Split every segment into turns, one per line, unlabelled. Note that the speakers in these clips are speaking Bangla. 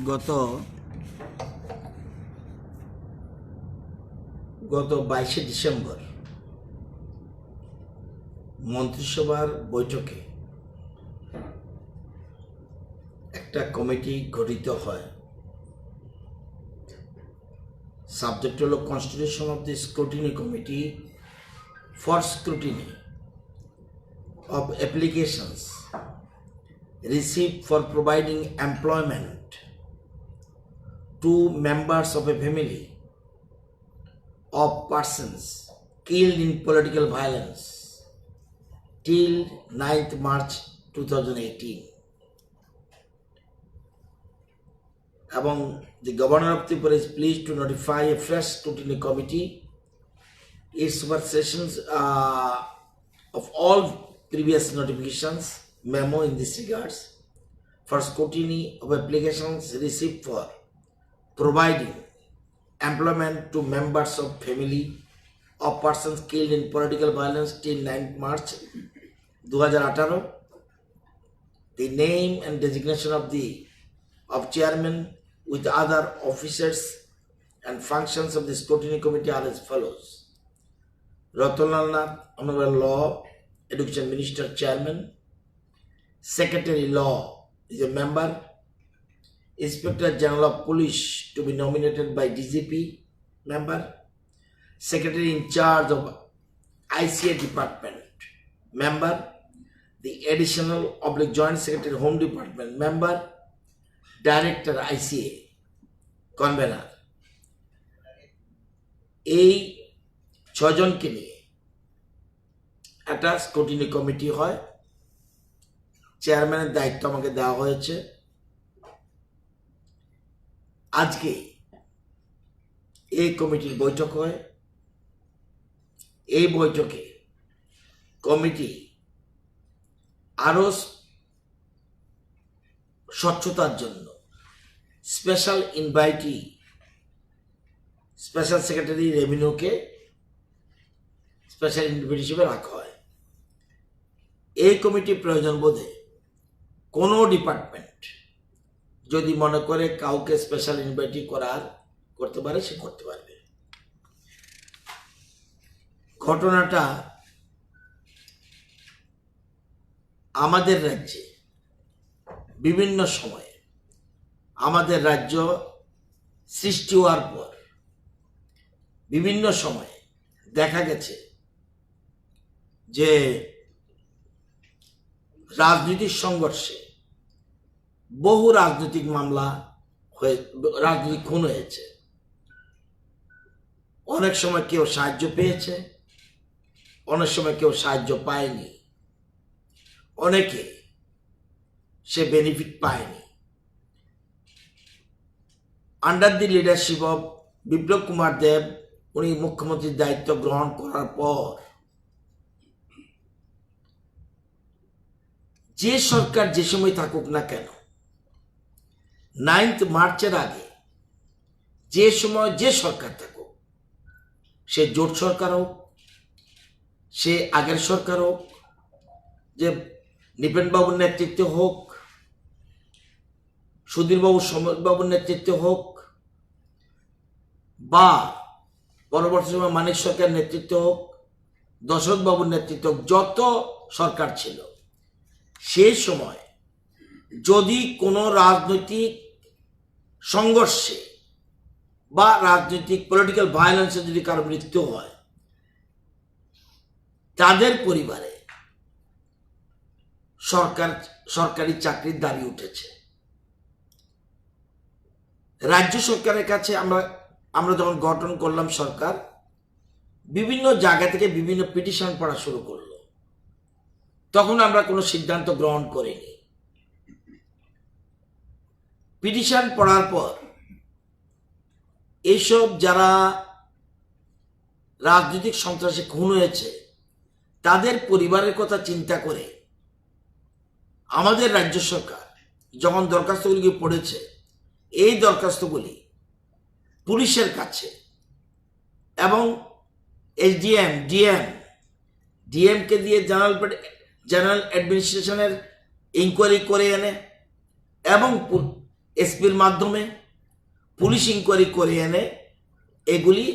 গত 22শে ডিসেম্বর মন্ত্রিসভার বৈঠকে একটা কমিটি গঠিত হয়। সাবজেক্ট হলো constitution of the scrutiny committee for scrutiny of applications received for providing employment to members of a family of persons killed in political violence till 9th March 2018. এবং the Governor of Tripura is pleased to notify a fresh scrutiny committee its supersessions of all previous notifications memo in this regards for scrutiny of applications received for providing employment to members of family of persons killed in political violence till 9th March 2018. The name and designation of chairman with other officers and functions of the scrutiny committee are as follows: Ratanlal Nath, Honorable Law Education Minister Chairman, Secretary Law is a member, Inspector General of Police to be nominated by DGP member, Secretary in charge of ICA Department member, the Additional Joint Secretary Home Department member, Director ICA convener. এই 6 জনকে নিয়ে একটা স্ক্রুটিনি কমিটি হয়। চেয়ারম্যানের দায়িত্ব আমাকে দেওয়া হয়েছে। আজকে এই কমিটির বৈঠক হয়। এই বৈঠকে কমিটি আরো স্বচ্ছতার জন্য স্পেশাল ইনভাইটি স্পেশাল সেক্রেটারি রেভিনিউকে স্পেশাল ইনভাইটি হিসেবে রাখা হয়। এই কমিটি প্রয়োজন বোধে কোনো ডিপার্টমেন্ট যদি মনে করে কাউকে স্পেশাল ইনভাইটি করতে পারে, সে করতে পারবে। ঘটনাটা আমাদের রাজ্যে বিভিন্ন সময়ে আমাদের রাজ্য সৃষ্টি হওয়ার পর বিভিন্ন সময়ে দেখা গেছে যে রাজনৈতিক সংঘর্ষে বহু রাজনৈতিক মামলা রাজনৈতিক খুন হয়েছে। অনেক সময় কেউ সাহায্য পেয়েছে, অনেক সময় কেউ সাহায্য পায়নি, অনেকে সে বেনিফিট পায়নি। Under the leadership of Biplab Kumar Deb, উনি মুখ্যমন্ত্রীর দায়িত্ব গ্রহণ করার পর যে সরকার যে সময় থাকুক না কেন, 9th মার্চের আগে যে সময় যে সরকার থাকুক, সে জোট সরকার হোক, সে আগের সরকার হোক, যে নৃপেনবাবুর নেতৃত্বে হোক, সুধীরবাবু সমরবাবুর নেতৃত্বে হোক, বা পরবর্তী সময় মানিক সরকারের নেতৃত্ব হোক, দশরথ বাবুর নেতৃত্ব হোক, যত সরকার ছিল সেই সময় যদি কোনো রাজনৈতিক সংঘর্ষে বা রাজনৈতিক পলিটিক্যাল ভায়োলেন্সে যদি কারো মৃত্যু হয়, তাদের পরিবারে সরকারি চাকরির দাবি উঠেছে। রাজ্য সরকারের কাছে আমরা যখন গঠন করলাম সরকার, বিভিন্ন জায়গা থেকে বিভিন্ন পিটিশন পড়া শুরু করলো। তখন আমরা কোনো সিদ্ধান্ত গ্রহণ করিনি। পিটিশন পড়ার পর এইসব যারা রাজনৈতিক সন্ত্রাসে খুন হয়েছে তাদের পরিবারের কথা চিন্তা করে আমাদের রাজ্য সরকার যখন দরখাস্তগুলি পড়েছে, এই দরখাস্তগুলি পুলিশের কাছে এবং এসডিএম ডিএমকে দিয়ে জেনারেল অ্যাডমিনিস্ট্রেশনের ইনকোয়ারি করে এনে এবং এসপির মাধ্যমে পুলিশ ইনকোয়ারি করে এনে এগুলি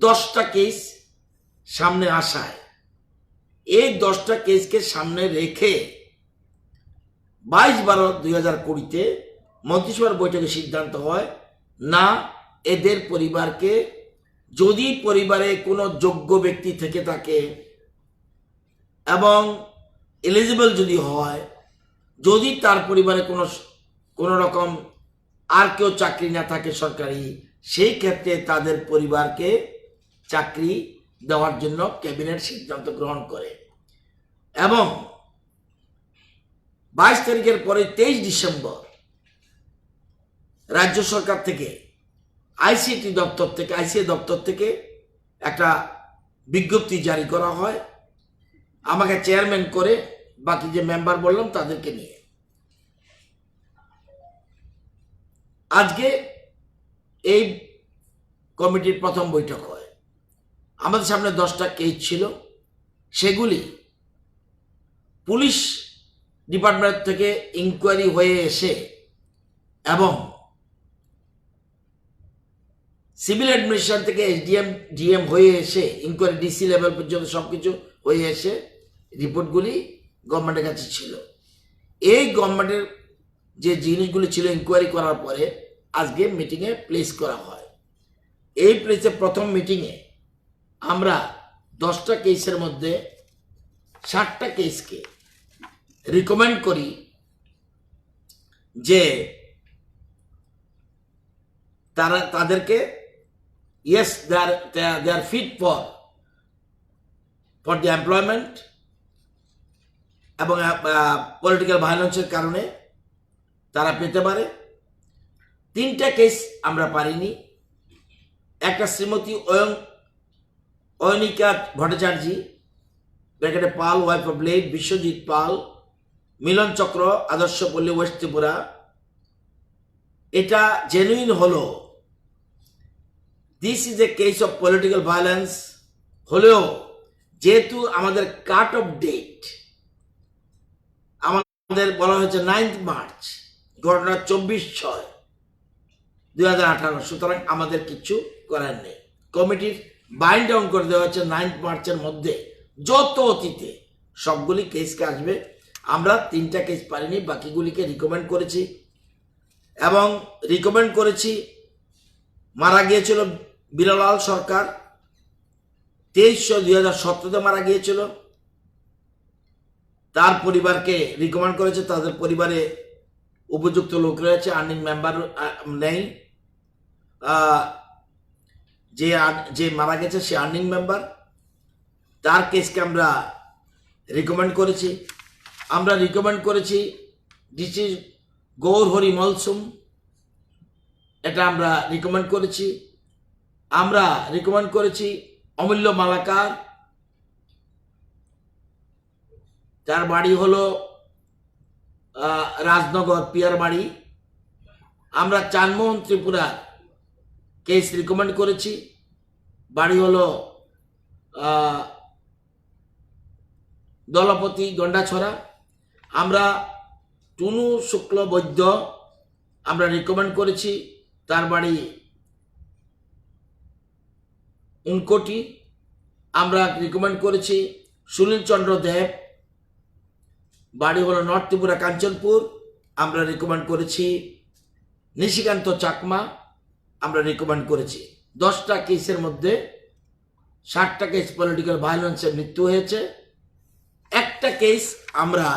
10টা কেস সামনে আসায় এই 10টা কেসকে সামনে রেখে 22/12/2020-তে মন্ত্রিসভার বৈঠকে সিদ্ধান্ত হয়, না, এদের পরিবারকে, যদি পরিবারে কোনো যোগ্য ব্যক্তি থেকে থাকে এবং এলিজিবল যদি হয়, যদি তার পরিবারে কোনো রকম আর কেউ চাকরি না থাকে সরকারি, সেই ক্ষেত্রে তাদের পরিবারকে চাকরি দেওয়ার জন্য ক্যাবিনেট সিদ্ধান্ত গ্রহণ করে। এবং 22 তারিখের পরে 23 ডিসেম্বর রাজ্য সরকার থেকে আইসিআই দপ্তর থেকে একটা বিজ্ঞপ্তি জারি করা হয়, আমাকে চেয়ারম্যান করে, বাকি যে মেম্বার বললাম তাদেরকে নিয়ে। আজকে এই কমিটির প্রথম বৈঠক হয়। আমাদের সামনে 10টা কেস ছিল, সেগুলি পুলিশ ডিপার্টমেন্ট থেকে ইনকোয়ারি হয়ে এসে এবং সিভিল অ্যাডমিনিস্ট্রেশন থেকে এসডিএম ডিএম হয়ে এসে ইনকোয়ারি ডিসি লেভেল পর্যন্ত সবকিছু হয়ে এসে রিপোর্টগুলি গভর্নমেন্টের কাছে ছিল। এই গভর্নমেন্টের যে জিনিসগুলি ছিল ইনকোয়ারি করার পরে আজকে মিটিংয়ে প্লেস করা হয়। এই প্লেসে প্রথম মিটিংয়ে আমরা 10টা কেসের মধ্যে 60টা কেসকে রিকমেন্ড করি যে তাদেরকে yes they are fit for the employment এবং পলিটিক্যাল ভায়োলেন্সের কারণে তারা পেতে পারে। 3টা কেস আমরা পারিনি। একটা শ্রীমতী অয়নিকা ভট্টাচার্য ব্র্যাকেটে Pal, wife of late Biswajit Pal, Milan Chakra, Adarshapalli, West Tripura. এটা জেনুইন হলো this is a case of political violence হলেও যেহেতু আমাদের কাট অফ ডেট আমাদের বলা হয়েছে 9 মার্চ, ঘটনা 24/6/2018, সুতরাং আমাদের কিছু করার নেই। কমিটির বাইন্ড ডাউন করে দেওয়া হচ্ছে 9 মার্চের মধ্যে যত অতীতে সবগুলি কেসকে আসবে। আমরা 3টা কেস পারিনি, বাকিগুলিকে রিকমেন্ড করেছি এবং রিকমেন্ড করেছি। মারা গিয়েছিল বীরলাল সরকার 23/2017-তে মারা গিয়েছিল। তার পরিবারকে রিকমেন্ড করেছে, তাদের পরিবারে উপযুক্ত লোক রয়েছে, আর্নিং মেম্বার নেই। যে মারা গেছে সে আর্নিং মেম্বার, তার কেসকে আমরা রিকমেন্ড করেছি। আমরা রিকমেন্ড করেছি ডিসি গৌর হরি মলসুম, এটা আমরা রিকমেন্ড করেছি। আমরা রিকমেন্ড করেছি অমূল্য মালাকার, তার বাড়ি হলো রাজনগর পিয়ার বাড়ি। আমরা চানমোহন ত্রিপুরা কেস রিকমেন্ড করেছি, বাড়ি হলো দলপতি গন্ডাছড়া। আমরা টুনু শুক্ল বৈদ্য আমরা রিকমেন্ড করেছি, তার বাড়ি উনকোটি। আমরা রিকমেন্ড করেছি সুনীল চন্দ্র দেব, বাড়ি হলো নর্থ ত্রিপুরা কাঞ্চনপুর। আমরা রিকমেন্ড করেছি নিশিকান্ত চাকমা, আমরা রিকমেন্ড করেছি। 10টা কেসের মধ্যে 60টা কেস পলিটিক্যাল ভায়োলেন্সে মৃত্যু হয়েছে। একটা কেস আমরা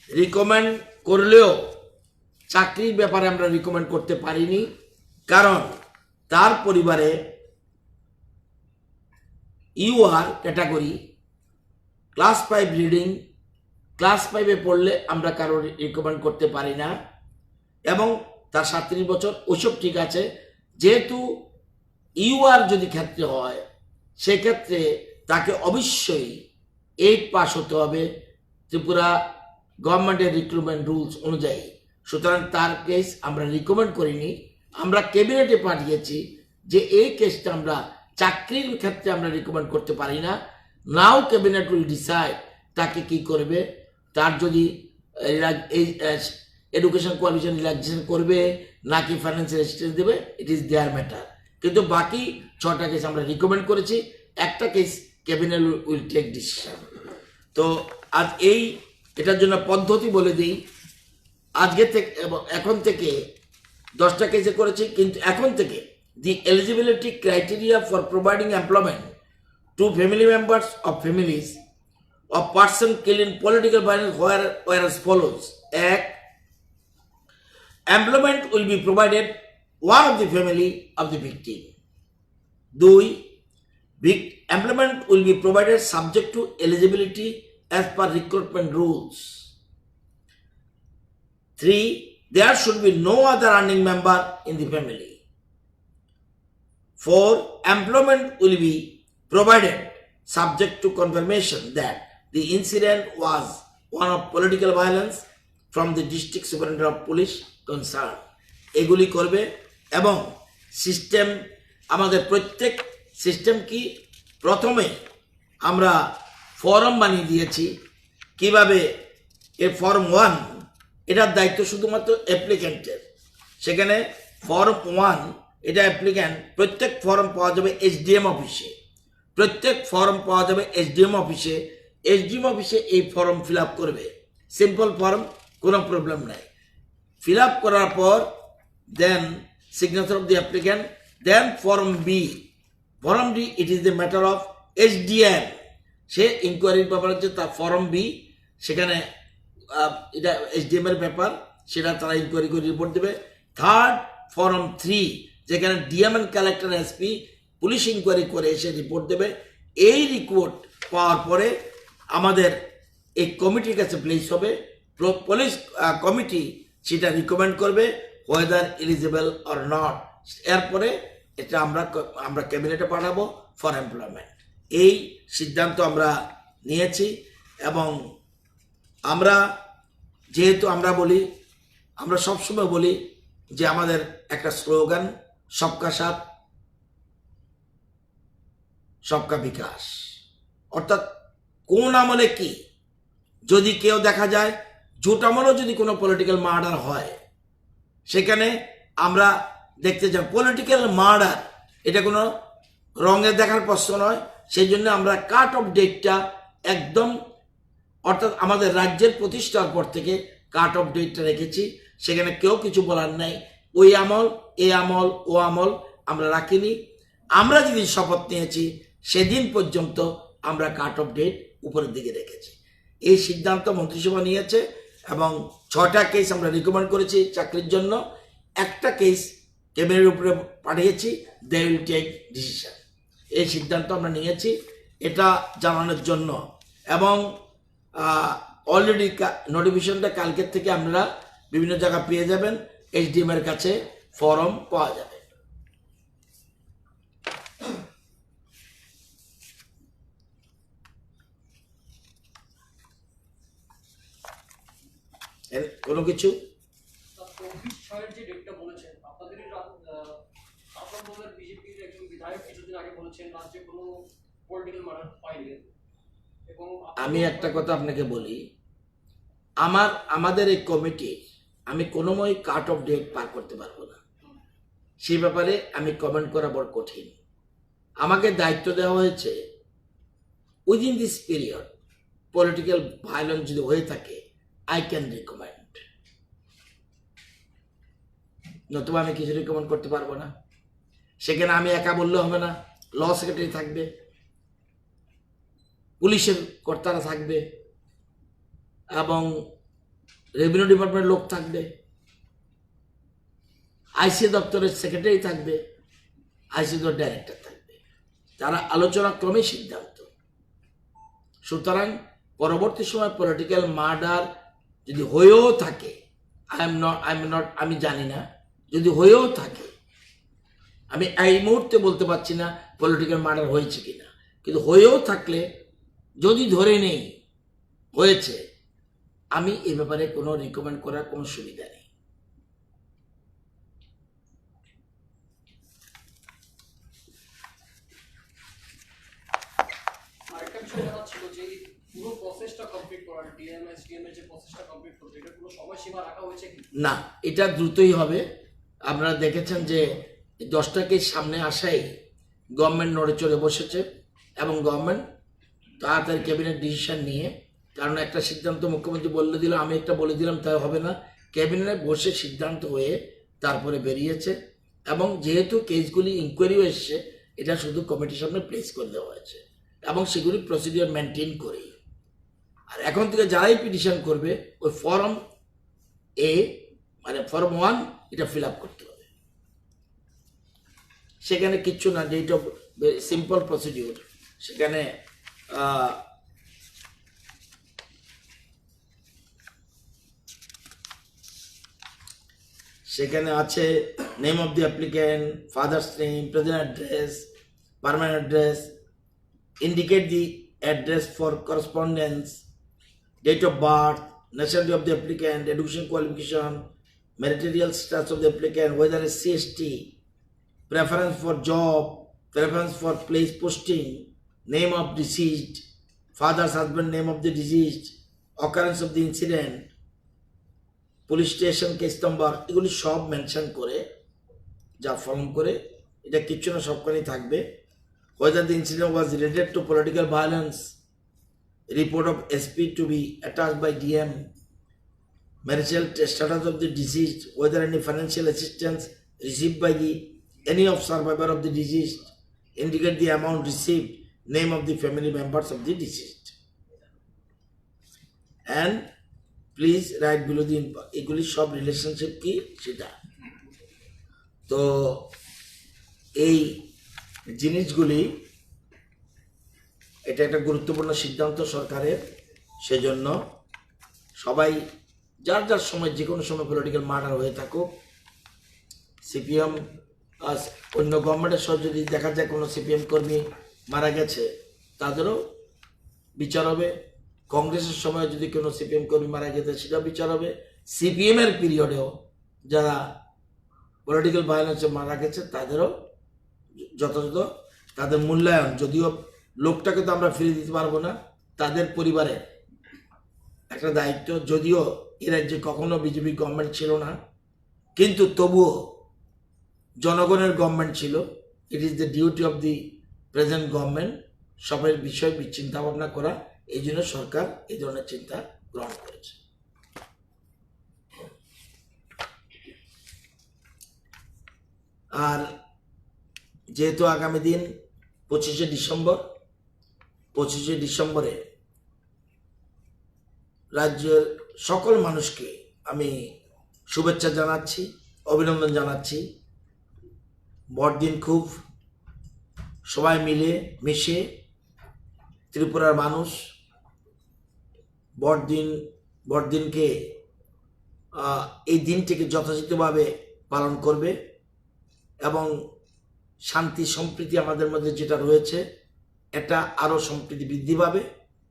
রিকমেন্ড করলেও চাকরির ব্যাপারে আমরা রিকমেন্ড করতে পারিনি, কারণ তার পরিবারে UR category, class 5 reading, class 5-এ পড়লে আমরা কারো রিকমেন্ড করতে পারি না। এবং তার 37 বছর, ওসব ঠিক আছে। যেহেতু ইউআর যদি ক্ষেত্রে হয় সেক্ষেত্রে তাকে অবশ্যই 8 পাস হতে হবে ত্রিপুরা গভর্নমেন্টের রিক্রুটমেন্ট রুলস অনুযায়ী। সুতরাং তার কেস আমরা রিকমেন্ড করিনি, আমরা ক্যাবিনেটে পাঠিয়েছি যে এই কেসটা আমরা চাকরির ক্ষেত্রে আমরা রিকমেন্ড করতে পারি না। নাও ক্যাবিনেট উইল ডিসাইড তাকে কি করবে, তার যদি এডুকেশন কোয়ালিফিকেশন রিল্যাক্সেশন করবে নাকি ফাইন্যান্সিয়াল অ্যাসিস্ট্যান্স দেবে, ইট ইজ দেয়ার ম্যাটার। কিন্তু বাকি 6টা কেস আমরা রিকমেন্ড করেছি, একটা case cabinet will take decision. তো আজ এটার জন্য পদ্ধতি বলে দিই। আজকে থেকে এখন থেকে 10টা কেসে করেছি, কিন্তু এখন থেকে the eligibility criteria for providing employment two family members of families of person killed in political violence were as follows. 1. Employment will be provided one of the family of the victim. 2. Employment will be provided subject to eligibility as per recruitment rules. 3. There should be no other earning member in the family. 4. Employment will be provided subject to confirmation that the incident was one of political violence from the district superintendent of police concerned. এগুলি করবে। এবং সিস্টেম, আমাদের প্রত্যেক সিস্টেম কি, প্রথমে আমরা ফর্ম বানিয়ে দিয়েছি কিভাবে। এ ফর্ম 1 এটার দায়িত্ব শুধুমাত্র অ্যাপ্লিক্যান্টের। সেখানে ফর্ম 1 এটা অ্যাপ্লিক্যান্ট, প্রত্যেক ফর্ম পাওয়া যাবে এসডিএম অফিসে, প্রত্যেক ফর্ম পাওয়া যাবে এসডিএম অফিসে। এসডিএম অফিসে এই ফর্ম ফিল আপ করবে, সিম্পল ফর্ম, কোনো প্রবলেম নাই। ফিল আপ করার পর then signature of the applicant, then form B. Form D it is the matter of SDM, সে ইনকোয়ারির ব্যাপার হচ্ছে তার ফর্ম বি, সেখানে এটা এসডিএম এর ব্যাপার, সেটা তারা ইনকোয়ারি করে রিপোর্ট দেবে। থার্ড ফর্ম 3 যেখানে DM and collector SP police inquiry করে এসে রিপোর্ট দেবে। এই রিপোর্ট পাওয়ার পরে আমাদের এই কমিটির কাছে প্লেস হবে, পুলিশ কমিটি সেটা রিকমেন্ড করবে ওয়েদার এলিজিবল অর নট। এরপরে এটা আমরা ক্যাবিনেটে পাঠাবো ফর এমপ্লয়মেন্ট। এই সিদ্ধান্ত আমরা নিয়েছি। এবং আমরা যেহেতু আমরা সবসময় বলি যে আমাদের একটা স্লোগান সবকা সাথ সবকা বিকাশ, অর্থাৎ কোন আমলে কি, যদি কেউ দেখা যায় জোট আমলেও যদি কোনো পলিটিক্যাল মার্ডার হয়, সেখানে আমরা দেখতে চাই পলিটিক্যাল মার্ডার এটা কোনো রঙের দেখার প্রশ্ন নয়। সেই জন্য আমরা কাট অফ ডেটটা একদম, অর্থাৎ আমাদের রাজ্যের প্রতিষ্ঠার পর থেকে কাট অফ ডেটটা রেখেছি, সেখানে কেউ কিছু বলার নাই। ওই আমল, এ আমল, ও আমল আমরা রাখিনি। আমরা যেদিন শপথ নিয়েছি সেদিন পর্যন্ত আমরা কাট অফ ডেট উপরের দিকে রেখেছি। এই সিদ্ধান্ত মন্ত্রিসভা নিয়েছে এবং 6টা কেস আমরা রিকমেন্ড করেছি চাকরির জন্য, একটা কেস ক্যাবিনেটের উপরে পাঠিয়েছি, দে উইল টেক ডিসিশন। এই সিদ্ধান্ত আমরা নিয়েছি এটা জানানোর জন্য। এবং অলরেডি নোটিফিকেশনটা কালকের থেকে আপনারা বিভিন্ন জায়গা পেয়ে যাবেন, এসডিএম এর কাছে ফর্ম পাওয়া যাবে। কোনো কিছু আমি একটা কথা আপনাকে বলি, আমাদের এই কমিটি আমি কোনোময় কাট অফ ডেট পার করতে পারবো না, সেই ব্যাপারে আমি কমেন্ট করা বড় কঠিন। আমাকে দায়িত্ব দেওয়া হয়েছে within this period political violence যদি হয়ে থাকে I can recommend, নতুবা আমি কিছু রিকমেন্ড করতে পারবো না। সেখানে আমি একা বললে হবে না, ল সেক্রেটারি থাকবে, পুলিশের কর্তারা থাকবে এবং রেভিনিউ ডিপার্টমেন্টের লোক থাকবে, আইসি দপ্তরের সেক্রেটারি থাকবে, আইসি দপ্তরের ডাইরেক্টর থাকবে, তারা আলোচনা ক্রমে সিদ্ধান্ত। সুতরাং পরবর্তী সময় পলিটিক্যাল মার্ডার যদি হয়েও থাকে, আমি জানি না, যদি হয়েও থাকে আমি এই মুহূর্তে বলতে পারছি না পলিটিক্যাল মার্ডার হয়েছে কিনা, কিন্তু হয়েও থাকলে যদি ধরে নেই হয়েছে, আমি এ ব্যাপারে কোনো রিকমেন্ড করার কোনো সুবিধা নেই।
আরেকটা বিষয় জানা ছিল যে এই পুরো প্রসেসটা কমপ্লিট করার ডিএম এর যে প্রসেসটা কমপ্লিট করতে এটা কোনো সময়সীমা রাখা হয়েছে কি?
না, এটা দ্রুতই হবে। আপনারা দেখেছেন যে 10টা কেস সামনে আসাই গভর্নমেন্ট নড়ে চড়ে বসেছে এবং গভর্নমেন্ট তাড়াতাড়ি ক্যাবিনেট ডিসিশন নিয়ে, কারণ একটা সিদ্ধান্ত মুখ্যমন্ত্রী বলে দিল, আমি একটা বলে দিলাম, তাই হবে না। ক্যাবিনেটে বসে সিদ্ধান্ত হয়ে তারপরে বেরিয়েছে এবং যেহেতু কেসগুলি ইনকোয়ারিও এসছে, এটা শুধু কমিটির সামনে প্লেস করে দেওয়া হয়েছে এবং সেগুলি প্রসিডিওর মেনটেন করেই। আর এখন থেকে যারাই পিটিশন করবে ওই ফর্ম এ মানে ফর্ম 1 এটা ফিল আপ করতে হবে। সেখানে কিচ্ছু না, ডেট অফ সিম্পল প্রসিডিওর। সেখানে সেখানে আছে name of the applicant, father's name, present address, permanent address, indicate the address for correspondence, date of birth, nationality of the applicant, education qualification, marital status of the applicant, whether it's CST, preference for job, preference for place posting, name of deceased, father's husband, name of the deceased, occurrence of the incident, police station, case number, এগুলি সব মেনশন করে যা ফর্ম করে, এটা কিচ্ছু না, সবখানি থাকবে। Whether the incident was related to political violence, report of SP to be attached by DM, marital status of the deceased, whether any financial assistance received by any of survivor of the deceased, indicate the amount received, name of the family members of the deceased, and please write below the এগুলি সব রিলেশনশিপ কি সেটা। তো এই জিনিসগুলি, এটা একটা গুরুত্বপূর্ণ সিদ্ধান্ত সরকারের। সেজন্য সবাই যার যার সময়, যে কোনো সময় পলিটিক্যাল মার্ডার হয়ে থাকুক, সিপিএম অন্য গভর্নমেন্টের সহ যদি দেখা যায় কোনো সিপিএম কর্মী মারা গেছে, তাদেরও বিচার হবে। কংগ্রেসের সময় যদি কোনো সিপিএম কর্মী মারা গেছে, সেটাও বিচার হবে। সিপিএমের পিরিয়ডেও যারা পলিটিক্যাল ভায়োলেন্সে মারা গেছে, তাদেরও যথাযথ তাদের মূল্যায়ন, যদিও লোকটাকে তো আমরা ফিরে দিতে পারবো না, তাদের পরিবারের একটা দায়িত্ব। যদিও এ রাজ্যে কখনো বিজেপি গভর্নমেন্ট ছিল না, কিন্তু তবুও জনগণের গভর্নমেন্ট ছিল। ইট is the duty of the present government সবের বিষয় চিন্তা ভাবনা করা। এই জন্য সরকার এই ধরনের চিন্তা গ্রহণ করেছে। আর যেহেতু আগামী দিন 25শে ডিসেম্বরে রাজ্যের সকল মানুষকে আমি শুভেচ্ছা জানাচ্ছি, অভিনন্দন জানাচ্ছি। বড়দিন খুব সবাই মিলে মিশে ত্রিপুরার মানুষ বড়দিনকে এই দিনটিকে যথাযথভাবে পালন করবে এবং শান্তি সম্প্রীতি আমাদের মধ্যে যেটা রয়েছে, এটা আরো সম্প্রীতি বৃদ্ধি পাবে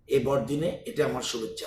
এই বড়দিনে। এটা আমার শুভেচ্ছা।